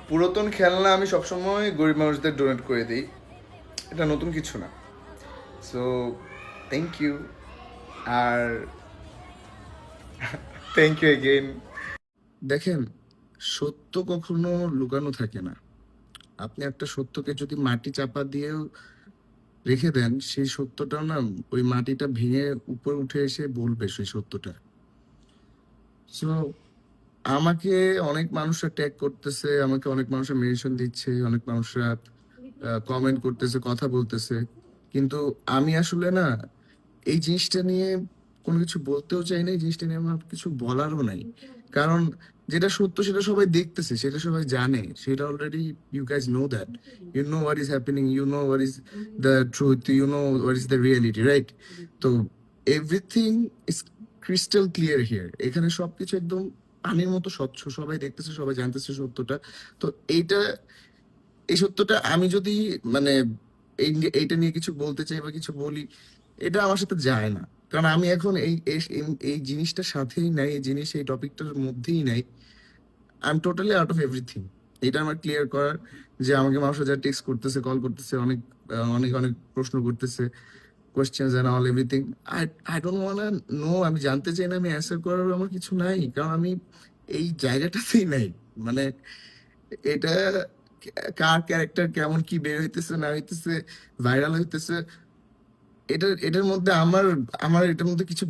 পুরাতন খেলনা আমি সবসময় গরিব মানুষদের ডোনেট করে দিই। এটা নতুন কিছু না। So thank you. আর থ্যাংক ইউ এগেইন। দেখেন, সত্য কখনো লুকানো থাকে না। আপনি একটা সত্যকে যদি মাটি চাপা দিয়েও রেখে দেন, সেই সত্যটা না, ওই মাটিটা ভেঙে উপরে উঠে এসে বলবে সেই সত্যটা। সো আমাকে অনেক মানুষরা ট্যাগ করতেছে, আমাকে অনেক মানুষরা মেনশন দিচ্ছে, অনেক মানুষরা কমেন্ট করতেছে, কথা বলতেছে, কিন্তু আমি আসলে না এই জিনিসটা নিয়ে কোনো কিছু বলতেও চাই না। এই জিনিসটা নিয়ে আমার কিছু বলারও নাই। কারণ যেটা সত্য সেটা সবাই দেখতেছে, সেটা সবাই জানে, সেটা already you guys know that. You know what is happening, you know what is the truth, you know what is the reality, right? তো everything is crystal clear here. এখানে সবকিছু একদম পানির মতো স্বচ্ছ, সবাই দেখতেছে, সবাই জানতেছে সত্যটা। তো এইটা, এই সত্যটা আমি যদি মানে এইটা নিয়ে কিছু বলতে চাই বা কিছু বলি, এটা আমার সাথে যায় না। কারণ আমি এখন এই জিনিসটার সাথেই নাই, এই জিনিস এই টপিকটার মধ্যেই নাই। I am totally out of everything. এটা আমার ক্লিয়ার করার, যে আমাকে মানুষ যারা টেক্সট করতেছে, কল করতেছে, অনেক অনেক অনেক প্রশ্ন করতেছে, questions and all everything. I I don't wanna know. আমি জানতে চাই না, আমি অ্যান্সার করার আমার কিছু নাই, কারণ আমি এই জায়গাটাতেই নাই। মানে এটা কার ক্যারেক্টার কেমন কি বের হইতেছে না হইতেছে, ভাইরাল হইতেছে, এটার মধ্যে আমার আমার এটার মধ্যে কিছু